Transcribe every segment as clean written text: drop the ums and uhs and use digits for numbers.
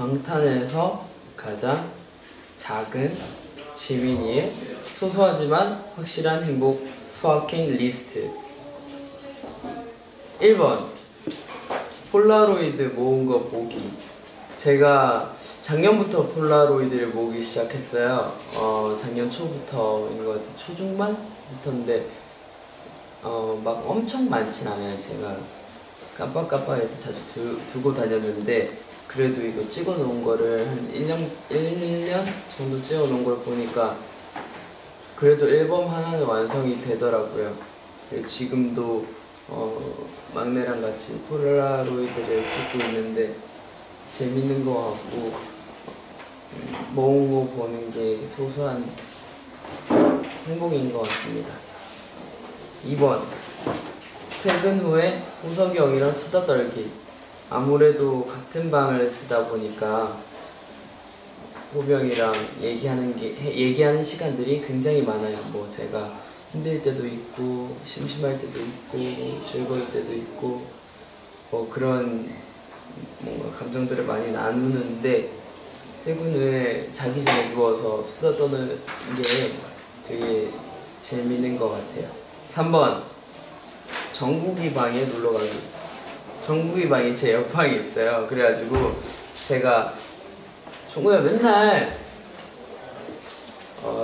방탄에서 가장 작은 지민이의 소소하지만 확실한 행복 소확행 리스트. 1번 폴라로이드 모은 거 보기. 제가 작년부터 폴라로이드를 모으기 시작했어요. 작년 초부터인 것 같아요. 초중반부터인데 막 엄청 많진 않아요. 제가 깜빡깜빡해서 자주 두고 다녔는데 그래도 이거 찍어 놓은 거를 한 1년 정도 찍어 놓은 걸 보니까 그래도 앨범 하나는 완성이 되더라고요. 지금도 막내랑 같이 폴라로이드를 찍고 있는데 재밌는 거 같고 모은 거 보는 게 소소한 행복인 것 같습니다. 2번 퇴근 후에 호석이 형이랑 수다 떨기. 아무래도 같은 방을 쓰다 보니까 호병이랑 얘기하는 시간들이 굉장히 많아요. 뭐 제가 힘들 때도 있고 심심할 때도 있고 즐거울 때도 있고 뭐 그런 뭔가 감정들을 많이 나누는데 퇴근 후에 자기 전에 누워서 수다 떠는 게 되게 재밌는 것 같아요. 3번 정국이 방에 놀러 가기. 정국이 방이 제 옆방에 있어요. 그래가지고 제가 정국이가 맨날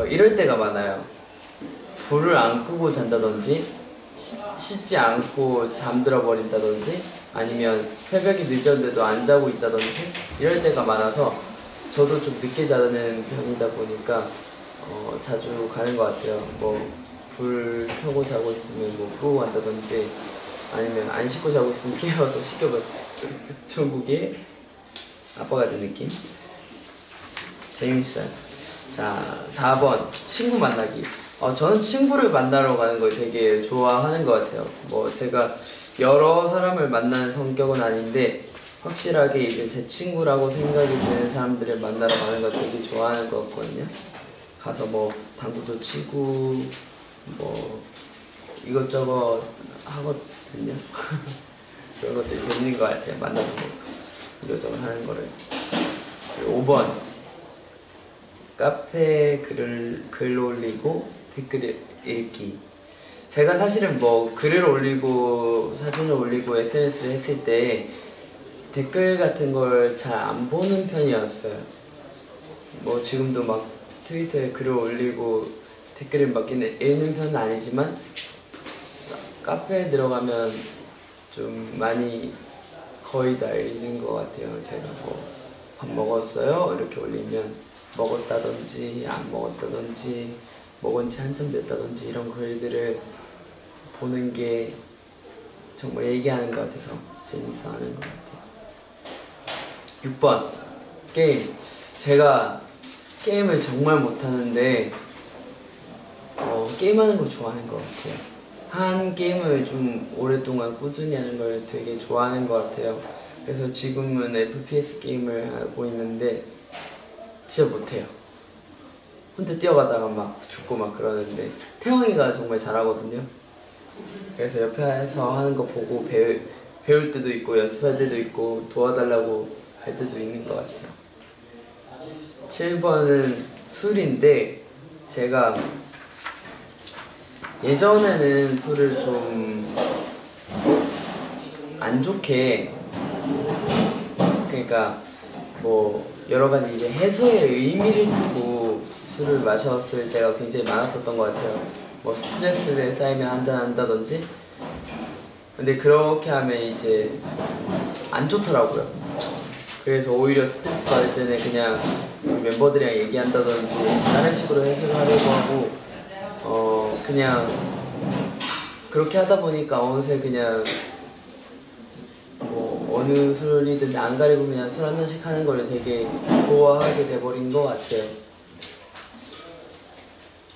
이럴 때가 많아요. 불을 안 끄고 잔다든지 씻지 않고 잠들어 버린다든지 아니면 새벽이 늦었는데도 안 자고 있다든지 이럴 때가 많아서 저도 좀 늦게 자는 편이다 보니까 자주 가는 것 같아요. 뭐 불 켜고 자고 있으면 뭐 끄고 간다든지 아니면 안 씻고 자고 있으면 깨워서 씻겨봐. 정국의 아빠가 된 느낌? 재밌어요. 자, 4번 친구 만나기. 저는 친구를 만나러 가는 걸 되게 좋아하는 것 같아요. 뭐 제가 여러 사람을 만나는 성격은 아닌데 확실하게 이제 제 친구라고 생각이 드는 사람들을 만나러 가는 걸 되게 좋아하는 것 같거든요. 가서 뭐 당구도 치고 뭐 이것저것 하거든요. 그런 것들이 재밌는 것 같아요. 만나서 뭐 이것저것 하는 거를. 5번 카페 글 올리고 댓글 읽기. 제가 사실은 뭐 글을 올리고 사진을 올리고 SNS를 했을 때 댓글 같은 걸 잘 안 보는 편이었어요. 뭐 지금도 막 트위터에 글을 올리고 댓글을 막 읽는 편은 아니지만 카페에 들어가면 좀 많이 거의 다 읽는 것 같아요. 제가 뭐 밥 먹었어요? 이렇게 올리면 먹었다든지 안 먹었다든지 먹은 지 한참 됐다든지 이런 글들을 보는 게 정말 얘기하는 것 같아서 재밌어 하는 것 같아요. 6번 게임. 제가 게임을 정말 못하는데 게임하는 걸 좋아하는 것 같아요. 한 게임을 좀 오랫동안 꾸준히 하는 걸 되게 좋아하는 것 같아요. 그래서 지금은 FPS 게임을 하고 있는데 진짜 못해요. 혼자 뛰어가다가 막 죽고 막 그러는데 태영이가 정말 잘하거든요. 그래서 옆에서 하는 거 보고 배울 때도 있고 연습할 때도 있고 도와달라고 할 때도 있는 것 같아요. 7번은 술인데 제가 예전에는 술을 좀 안 좋게 그러니까 뭐 여러 가지 이제 해소의 의미를 두고 술을 마셨을 때가 굉장히 많았었던 것 같아요. 뭐 스트레스를 쌓이면 한잔 한다든지. 근데 그렇게 하면 이제 안 좋더라고요. 그래서 오히려 스트레스 받을 때는 그냥 멤버들이랑 얘기한다든지 다른 식으로 해소를 하려고 하고 그냥 그렇게 하다 보니까 어느새 그냥 뭐 어느 술이든 안 가리고 그냥 술 한 잔씩 하는 걸 되게 좋아하게 돼버린 것 같아요.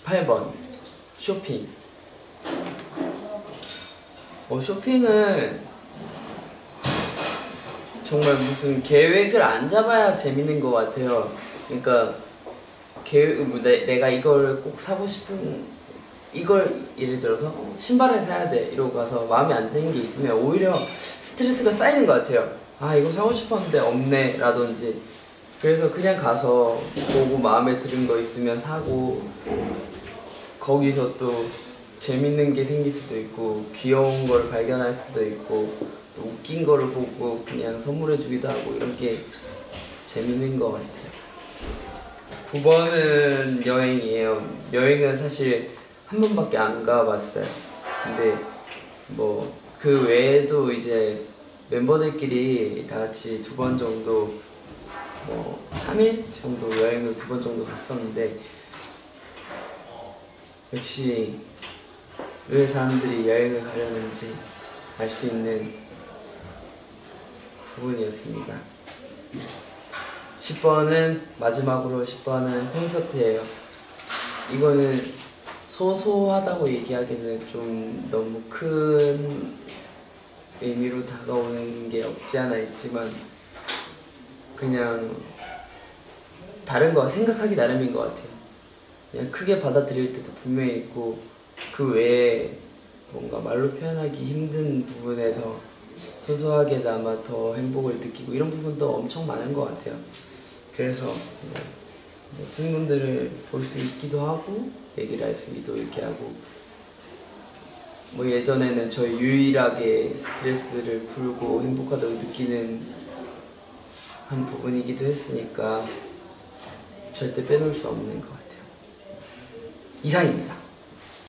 8번 쇼핑. 쇼핑은 정말 무슨 계획을 안 잡아야 재밌는 것 같아요. 그러니까 내가 이걸 꼭 사고 싶은 이걸 예를 들어서 신발을 사야 돼 이러고 가서 마음에 안 드는 게 있으면 오히려 스트레스가 쌓이는 것 같아요. 아 이거 사고 싶었는데 없네 라든지 그래서 그냥 가서 보고 마음에 드는 거 있으면 사고 거기서 또 재밌는 게 생길 수도 있고 귀여운 걸 발견할 수도 있고 또 웃긴 거를 보고 그냥 선물해 주기도 하고 이런 게 재밌는 것 같아요. 9번은 여행이에요. 여행은 사실 한 번밖에 안 가봤어요. 근데 뭐 그 외에도 이제 멤버들끼리 다 같이 2번 정도 뭐 3일 정도 여행을 2번 정도 갔었는데 역시 왜 사람들이 여행을 가려는지 알 수 있는 부분이었습니다. 10번은 마지막으로 10번은 콘서트예요. 이거는 소소하다고 얘기하기는 좀 너무 큰 의미로 다가오는 게 없지 않아 있지만 그냥 다른 거 생각하기 나름인 것 같아요. 그냥 크게 받아들일 때도 분명히 있고 그 외에 뭔가 말로 표현하기 힘든 부분에서 소소하게나마 더 행복을 느끼고 이런 부분도 엄청 많은 것 같아요. 그래서 팬분들을 볼 수 있기도 하고 얘기를 할 수도 있게 하고 뭐 예전에는 저희 유일하게 스트레스를 풀고 행복하다고 느끼는 한 부분이기도 했으니까 절대 빼놓을 수 없는 것 같아요. 이상입니다.